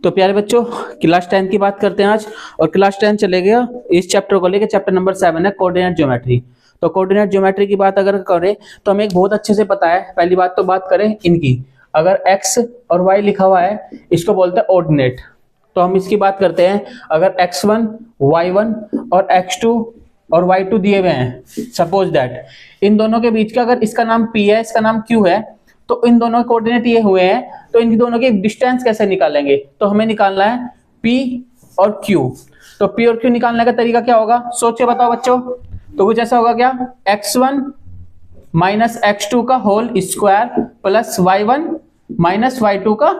तो प्यारे बच्चों क्लास 10 की बात करते हैं आज, और क्लास 10 चले गया इस चैप्टर को लेकर। चैप्टर नंबर 7 है कोऑर्डिनेट ज्योमेट्री। तो कोऑर्डिनेट ज्योमेट्री की बात अगर करें तो हमें एक बहुत अच्छे से पता है। पहली बात तो बात करें इनकी, अगर x और y लिखा हुआ है इसको बोलते हैं ऑर्डिनेट। तो हम इसकी बात करते हैं, अगर x1 y1 और x2 और y2 दिए हुए हैं, सपोज दैट इन दोनों के बीच का अगर इसका नाम p है इसका नाम q है, तो इन दोनों कोऑर्डिनेट ये हुए हैं, तो इन दोनों के डिस्टेंस कैसे निकालेंगे? तो हमें निकालना है P और Q। तो P और Q निकालने का तरीका क्या होगा, सोच के बताओ बच्चों। तो कुछ ऐसा होगा क्या, x1 माइनस x2 का whole square plus y1 minus y2 का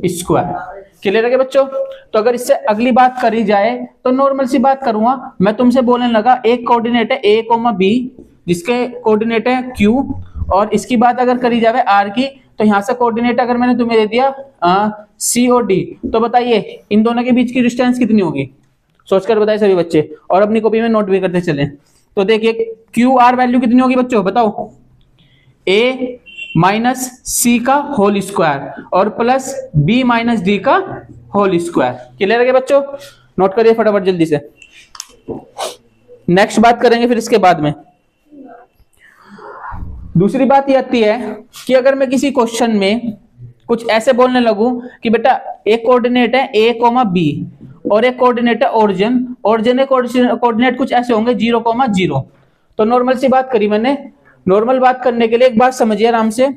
स्क्वायर। क्लियर है क्या बच्चों? तो अगर इससे अगली बात करी जाए तो नॉर्मल सी बात करूंगा, मैं तुमसे बोलने लगा एक कोऑर्डिनेट है a, b जिसके कोऑर्डिनेट है q, और इसकी बात अगर करी जाए आर की, तो यहां से कोऑर्डिनेट अगर मैंने तुम्हें दे दिया सी और डी, तो बताइए इन दोनों के बीच की डिस्टेंस कितनी होगी? सोचकर बताइए सभी बच्चे, और अपनी कॉपी में नोट भी करते चलें। तो देखिए क्यू आर वैल्यू कितनी होगी बच्चों, बताओ। ए माइनस सी का होल स्क्वायर और प्लस बी माइनस डी का होल स्क्वायर। क्लियर है क्या बच्चों? नोट करिए फटाफट जल्दी से। नेक्स्ट बात करेंगे फिर इसके बाद में। दूसरी बात ये आती है कि अगर मैं किसी क्वेश्चन में कुछ ऐसे बोलने लगूं कि बेटा एक कोऑर्डिनेट है a, b और एक कोऑर्डिनेट है ओरिजिन, ओरिजिन कोऑर्डिनेट कुछ ऐसे होंगे 0, 0। तो नॉर्मल सी बात करी मैंने। नॉर्मल बात करने के लिए एक बात समझिए आराम से,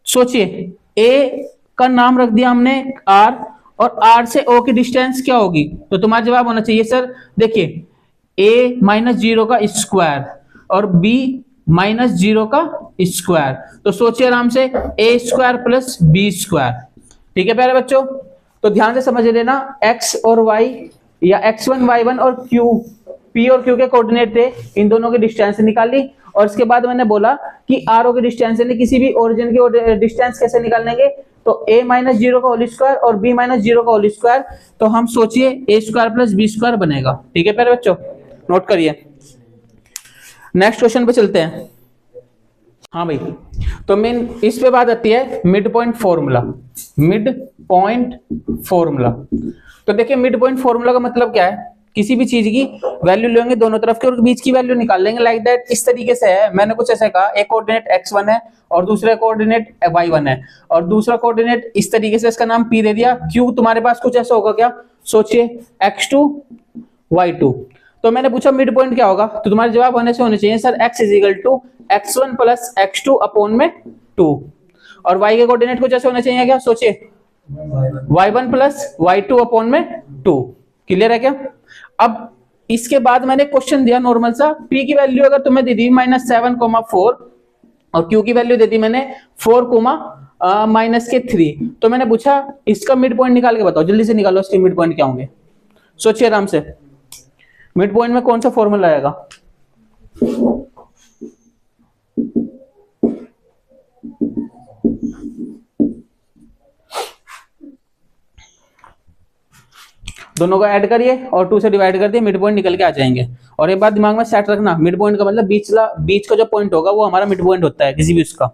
सोचिए a का नाम रख दिया हमने r, और r से o की डिस्टेंस क्या होगी? तो तुम्हारा जवाब होना चाहिए सर देखिए a माइनस 0 का स्क्वायर और b माइनस 0 का स्क्वायर। तो सोचिए आराम से a square plus b square. ठीक है प्यारे बच्चों? तो ध्यान से समझ लेना, x और y या x1 y1 और q, p और q के कोऑर्डिनेट थे, इन दोनों की डिस्टेंस निकाली। और इसके बाद मैंने बोला कि r o की डिस्टेंस यानी किसी भी ओरिजिन की डिस्टेंस कैसे निकालेंगे? तो a माइनस 0 का होल स्क्वायर और b माइनस 0 का होल स्क्वायर। तो हम सोचिए a square plus b square बनेगा। ठीक है प्यारे बच्चों, नोट करिए। नेक्स्ट क्वेश्चन पे चलते हैं। हाँ भाई, तो मेन इस पे बात आती है mid point formula. Mid point formula, तो देखिए मिड पॉइंट फॉर्मूला का मतलब क्या है, किसी भी चीज की वैल्यू लेंगे दोनों तरफ के और बीच की वैल्यू निकाल लेंगे। लाइक दैट इस तरीके से है, मैंने कुछ ऐसा कहा एक कोऑर्डिनेट x1 है और दूसरा कोऑर्डिनेट y1 है, और दूसरा कोऑर्डिनेट इस तरीके से इसका नाम p दे दिया। q तुम्हारे पास कुछ ऐसा होगा क्या, सोचिए x2 y2। तो मैंने पूछा मिड पॉइंट क्या होगा, तो तुम्हारे जवाब होने चाहिए sir x is equal to x1 plus x2 upon में 2, और y के कोऑर्डिनेट कुछ ऐसे होने चाहिए क्या, सोचिए y1 प्लस y2 अपॉन में 2। क्लियर है क्या? अब इसके बाद मैंने क्वेश्चन दिया नॉर्मल सा, p की वैल्यू अगर तुम्हें दे दी -7,4 और q की वैल्यू दे दी मैंने 4, -3। तो मैंने पूछा इसका मिड पॉइंट निकाल के बताओ, जल्दी से निकालो इसके मिड पॉइंट क्या होंगे। सोचिए आराम से, मिड पॉइंट में कौन सा फॉर्मूला आएगा? दोनों को ऐड करिए और 2 से डिवाइड कर दिए, मिड पॉइंट निकल के आ जाएंगे। और एक बात दिमाग में सेट रखना, मिड पॉइंट का मतलब बीच का जो पॉइंट होगा वो हमारा मिड पॉइंट होता है किसी भी उसका।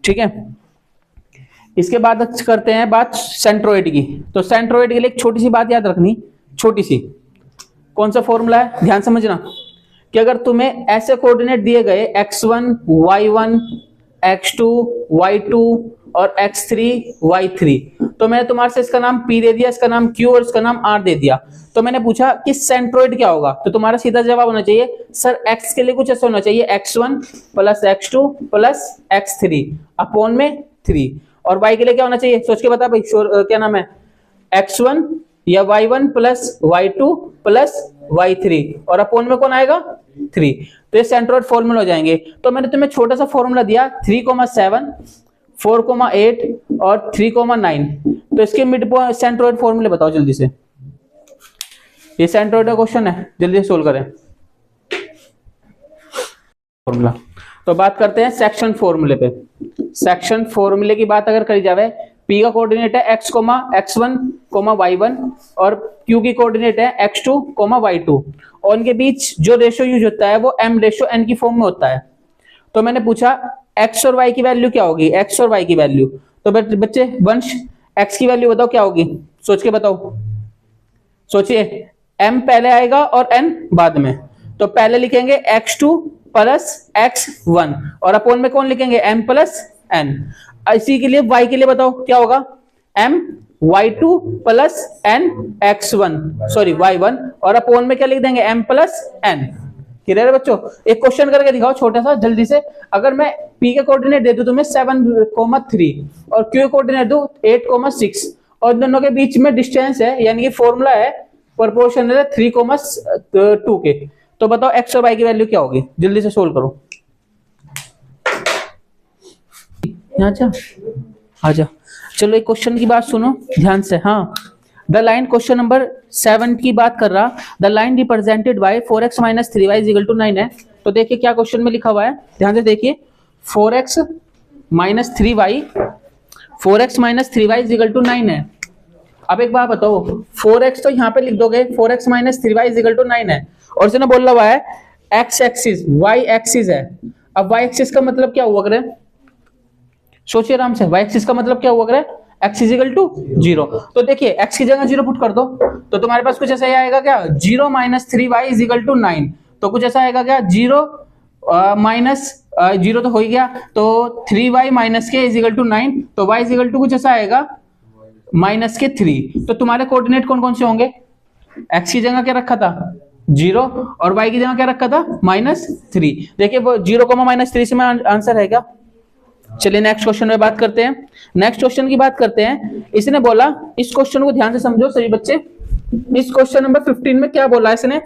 ठीक है, इसके बाद करते हैं बात सेंट्रोइड की। तो सेंट्रोइड के लिए एक छोटी सी बात याद रखनी, छोटी सी। कौन सा फॉर्मूला है, ध्यान समझना, कि अगर तुम्हें ऐसे कोऑर्डिनेट दिए गए x1 y1 x2 y2 और x3 y3, तो मैंने तुम्हारे से इसका नाम p दे दिया, इसका नाम q और इसका नाम r दे दिया। तो मैंने पूछा कि सेंट्रोइड क्या होगा, तो तुम्हारा सीधा जवाब होना चाहिए सर x के लिए कुछ ऐसा होना चाहिए x1 plus x2 plus x3 upon में 3, और y के लिए क्या होना चाहिए, सोच के बता भाई, क्या नाम है, x1 या y1 plus y2 plus y3 और अपॉन में कौन आएगा 3। तो ये सेंट्रोइड फॉर्मूला हो जाएंगे। तो मैंने तुम्हें छोटा सा फॉर्मूला दिया 3,7 4,8 और 3,9। तो इसके मिड पॉइंट सेंट्रोइड फॉर्मूले बताओ जल्दी से। ये सेंट्रोइड का क्वेश्चन है, जल्दी से सोल्व करें फॉर्मूला। तो बात करते हैं सेक्शन फॉर्मूले पे। सेक्शन फॉर्मूले की बात अगर करी जाए, p का कोऑर्डिनेट है x, x1, y1 और q की कोऑर्डिनेट है x2, y2, और इनके बीच जो रेशियो यूज होता है वो m/n की फॉर्म में होता है। तो मैंने पूछा x और y की वैल्यू क्या होगी, x और y की वैल्यू। तो बच्चे वंश एक्स की वैल्यू बताओ क्या होगी, सोच के बताओ, सोचिए। m पहले आएगा और n बाद में, तो पहले लिखेंगे x2 प्लस x1 और अपोन में कौन लिखेंगे, m प्लस n। इसी के लिए y के लिए बताओ क्या होगा, m y2 plus n x1 sorry y1 और अपोन में क्या लिख देंगे, m प्लस n। क्लियर है बच्चों? एक क्वेश्चन करके दिखाओ छोटा सा जल्दी से। अगर मैं p के कोऑर्डिनेट दे दूं तुम्हें 7,3 और q के कोऑर्डिनेट दूं 8,6 और दोनों के बीच में डिस्टेंस है, यानी कि फॉर्मूला है प्रोपोर्शनल है 3,2 के, तो बताओ x और y की वैल्यू क्या होगी, जल्दी से सोल्व करो। यहाँ आजा, चलो एक क्वेश्चन की बात सुनो ध्यान से। हाँ, द लाइन क्वेश्चन नंबर 7 की बात कर रहा, the line represented by 4x minus 3y is equal to 9 है। तो देखिए क्या क्वेश्चन में लिखा हुआ है, ध्यान से देखिए। 4x minus 3y, 4x minus 3y is equal to 9 है। अब एक बात बताओ, 4x तो यहाँ पे लिख दोगे, 4x minus 3y is equal to 9 है, और इसने बोला हुआ है x एक्सिस y एक्सिस है। अब y एक्सिस का मतलब क्या हुआ करे, सोचिए आराम से, y एक्सिस का मतलब क्या हुआ करे, x इज इक्वल टू 0। तो देखिए x की जगह 0 पुट कर दो, तो तुम्हारे पास कुछ ऐसा ही आएगा क्या, 0 minus 3y is equal to 9। तो कुछ ऐसा आएगा क्या, 0 माइनस 0 तो हो ही गया, तो 3y माइनस के इज इक्वल टू 9, तो y इज इक्वल टू कुछ ऐसा आएगा माइनस के 3। तो तुम्हारे कोऑर्डिनेट कौन कौन से होंगे, x की जगह क्या रखा था 0 और y की जगह क्या रखा था -3। देखिए वो 0 माइनस 3 से में आंसर है क्या। चलिए नेक्स्ट क्वेश्चन में बात करते हैं। नेक्स्ट क्वेश्चन की बात करते हैं। इसने बोला, इस क्वेश्चन को ध्यान से समझो सभी बच्चे, इस क्वेश्चन नंबर 15 में क्या बोला इसने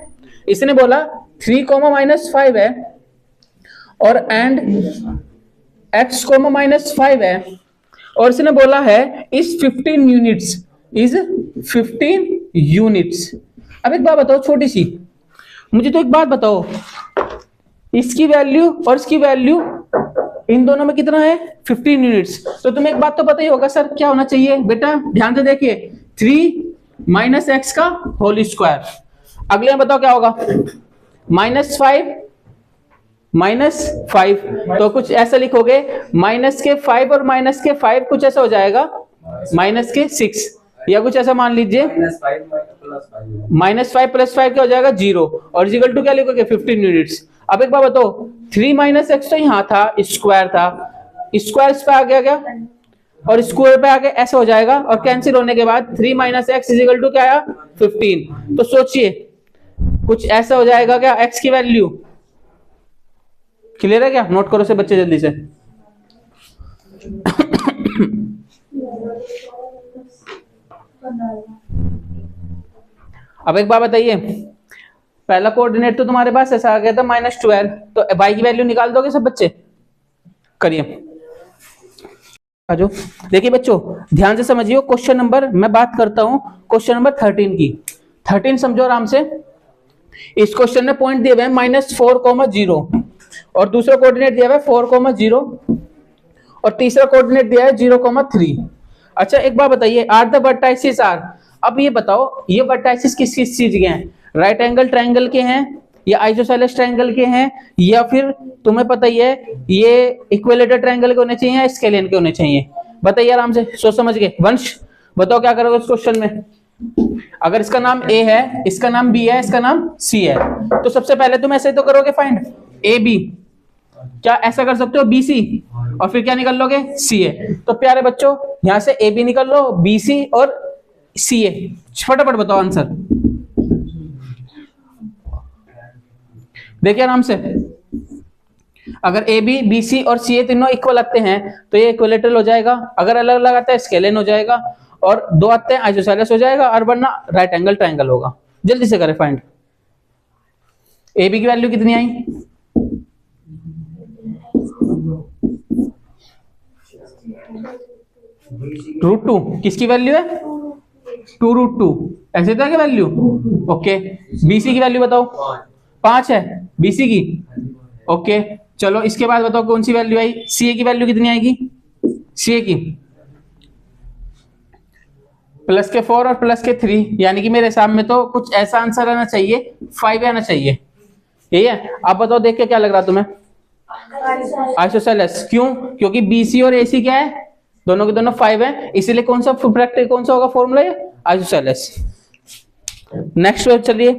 बोला 3 -5 है और एंड x -5 है, और इसने बोला है इस 15 यूनिट्स। अब एक बात बताओ छोटी सी, मुझे तो एक बात बताओ, इसकी वैल्यू और इसकी वैल्यू इन दोनों में कितना है 15 यूनिट्स। तो तुम्हें एक बात तो पता ही होगा सर क्या होना चाहिए बेटा, ध्यान से देखिए 3 माइनस एक्स का होल स्क्वायर। अगले में बताओ क्या होगा, -5 तो कुछ ऐसा लिखोगे -5 और -5 कुछ ऐसा हो जाएगा -6, या कुछ ऐसा मान लीजिए -5 + 5 क्या हो जाएगा 0 और इक्वल टू क्या लिखोगे 15 यूनिट्स। अब एक बात बताओ, 3 - x तो यहाँ था, स्क्वायर था, स्क्वायर इस पे आ गया क्या, और स्क्वायर पे आके ऐसा हो जाएगा, और कैंसिल होने के बाद 3 - x इक्वल टू क्या आया 15। तो सोचिए कुछ ऐसा हो जाएगा क्या x की वैल्यू। क्लियर है क्या, नोट करो से बच्चे जल्दी से। अब एक बात बताइए, पहला कोऑर्डिनेट तो तुम्हारे पास ऐसा आ गया था -12, तो y की वैल्यू निकाल दोगे सब बच्चे, करिए आजो। देखिए बच्चों ध्यान से समझिए, क्वेश्चन नंबर मैं बात करता हूं क्वेश्चन नंबर 13 की। 13 समझो आराम से। इस क्वेश्चन में पॉइंट दिए हुए हैं -4,0 और दूसरा कोऑर्डिनेट दिया हुआ है 4,0 और तीसरा कोऑर्डिनेट दिया है 0,3। अच्छा एक बात बताइए, आर द वर्टाइसिस आर। अब ये बताओ ये वर्टाइसिस किस किस चीज के हैं, राइट एंगल ट्रायंगल के हैं, या आइसोसेलेस ट्रायंगल के हैं, या फिर तुम्हें पता ही है ये इक्विलेटरल ट्रायंगल के होने चाहिए या स्केलियन के होने चाहिए। बताइए आराम से सोच समझ के। वंश बताओ क्या करोगे इस क्वेश्चन में। अगर इसका नाम A है, इसका नाम B है, इसका नाम C है, तो सबसे पहले तुम ऐसे तो करोगे फाइंड AB, क्या ऐसा कर सकते हो BC, और फिर क्या निकल लोगे CA। तो प्यारे बच्चों यहां से AB निकल लो, BC और CA, फटाफट बताओ आंसर। देखिए आराम से, अगर AB, BC और CA तीनों इक्वल आते हैं तो ये इक्विलेटरल हो जाएगा, अगर अलग अलग आता है स्केलियन हो जाएगा, और दो आते हैं आइसोसेलेस हो जाएगा, और वरना राइट एंगल ट्रायंगल होगा। जल्दी से करें फाइंड। AB की वैल्यू कितनी आई, √2। किसकी वैल्यू है 2√2, ऐसे था क्या वैल्यू। ओके, BC की वैल्यू बताओ 5 है BC की। ओके चलो इसके बाद बताओ कौन सी वैल्यू आई, CA की वैल्यू कितनी आएगी, CA की +4 और +3, यानी कि मेरे हिसाब में तो कुछ ऐसा आंसर आना चाहिए 5 आना चाहिए, यही है। आप बताओ देख के क्या लग रहा तुम्हें, आइसोसेलेस। क्यों, क्योंकि BC और AC क्या है दोनों के दोनों 5 है, इसीलिए कौन सा होगा फॉर्मूला ये, आइसोसेलेस। नेक्स्ट चलिए,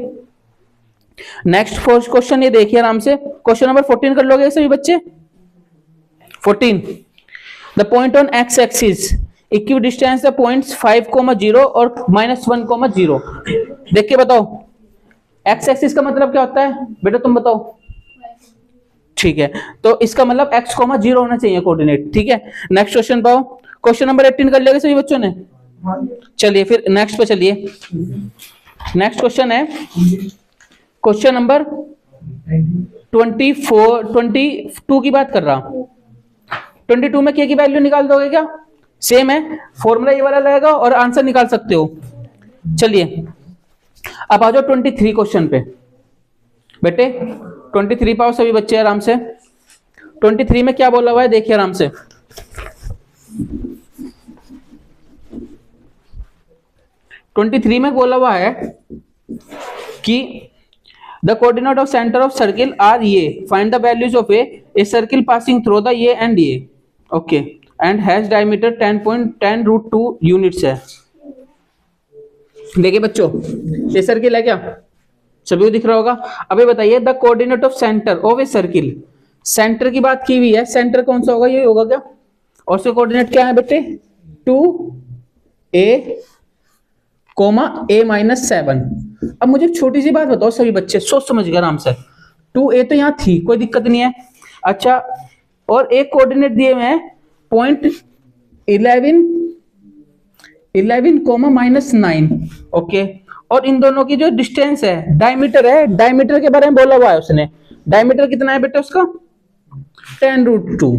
नेक्स्ट फोर्थ क्वेश्चन ये देखिए आराम से, क्वेश्चन नंबर 14 कर लोगे सभी बच्चे। 14, the point on x axis equi distance the points 5,0 और -1,0। देख के बताओ एक्स एक्सिस का मतलब क्या होता है बेटा, तुम बताओ। ठीक है, तो इसका मतलब x, 0 होना चाहिए कोऑर्डिनेट। ठीक है, नेक्स्ट क्वेश्चन पाओ, क्वेश्चन नंबर 18 कर लिया सभी बच्चों ने। चलिए फिर नेक्स्ट पे चलिए, नेक्स्ट क्वेश्चन है क्वेश्चन नंबर 22 की बात कर रहा हूं। 22 में k की वैल्यू निकाल दोगे क्या? सेम है, फॉर्मूला ये वाला लगेगा और आंसर निकाल सकते हो। चलिए अब आ जाओ 23 क्वेश्चन पे बेटे। 23 पाओ सभी बच्चे आराम से। 23 में क्या बोला हुआ है देखिए आराम से। ट्वेंटी थ्री में बोला हुआ है कि the coordinate of centre of circle are ये, find the values of a circle passing through the ये एंड ये, okay, and has diameter 10.10√2 units है। देखिए बच्चों ये सर्किल है क्या, सभी को दिख रहा होगा। अभी बताइए the coordinate of centre of a circle, centre की बात की हुई है, सेंटर कौन सा होगा, ये होगा क्या, और उसके कोऑर्डिनेट क्या है बेटे 2a, a-7। अब मुझे एक छोटी सी बात बताओ सभी बच्चे, सोच समझ गए आराम से। 2a तो यहां थी, कोई दिक्कत नहीं है, अच्छा, और एक कोऑर्डिनेट दिए हुए हैं पॉइंट 11,-9, ओके, और इन दोनों की जो डिस्टेंस है डायमीटर है, डायमीटर के बारे में बोला हुआ है उसने, डायमीटर कितना है बेटा उसका 10√2।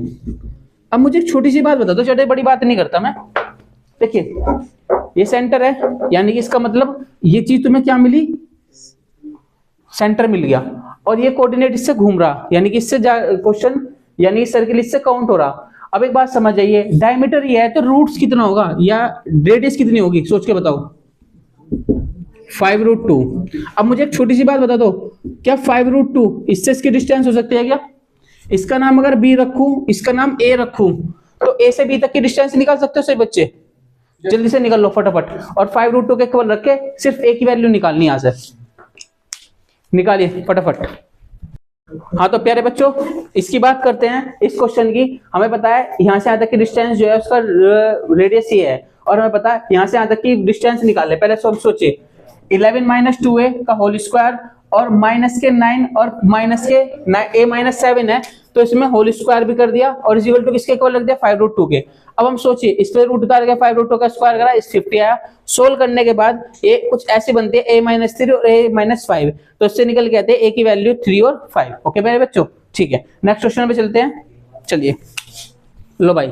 अब मुझे एक छोटी सी बात बता दो, चलो बड़ी बात नहीं करता मैं। देखिए ये सेंटर है, यानी कि इसका मतलब ये चीज तुम्हें क्या मिली, सेंटर मिल गया, और ये कोऑर्डिनेट इससे घूम रहा, यानी कि इससे क्वेश्चन, यानी सर्किल इससे काउंट हो रहा। अब एक बात समझ जाइए, डायमीटर ये है तो रूट्स कितना होगा या रेडियस कितनी होगी, सोच के बताओ 5√2। अब मुझे एक छोटी सी बात बता दो, क्या 5√2 इससे इसकी डिस्टेंस हो सकती है क्या? इसका नाम अगर b रखूं, इसका नाम a रखूं, तो a से b तक की डिस्टेंस निकाल सकते हो सही बच्चे, जल्दी से निकाल लो फटाफट। और 5√2 के केवल रख के सिर्फ a की वैल्यू निकालनी, यहां से निकालिए फटाफट। हाँ तो प्यारे बच्चों इसकी बात करते हैं, इस क्वेश्चन की। हमें पता है यहां से यहां तक की डिस्टेंस जो है उसका रेडियस ये है, और हमें पता है यहां से यहां तक की डिस्टेंस निकाले। पहले सब सोचिए 11 - 2a का होल स्क्वायर और -9 और -7 है, तो इसमें होल स्क्वायर भी कर दिया और इज इक्वल टू किसके इक्वल रख दिया 5√2 के। अब हम सोचिए इस पे रूट उतार के 5√2 का स्क्वायर करा, इस 50 आया। सोल्व करने के बाद ये कुछ ऐसे बनते हैं a-3 और a-5, तो इससे निकल के आते हैं a की वैल्यू 3 और 5। ओके मेरे बच्चों, ठीक है नेक्स्ट क्वेश्चन पे चलते हैं। चलिए लो भाई,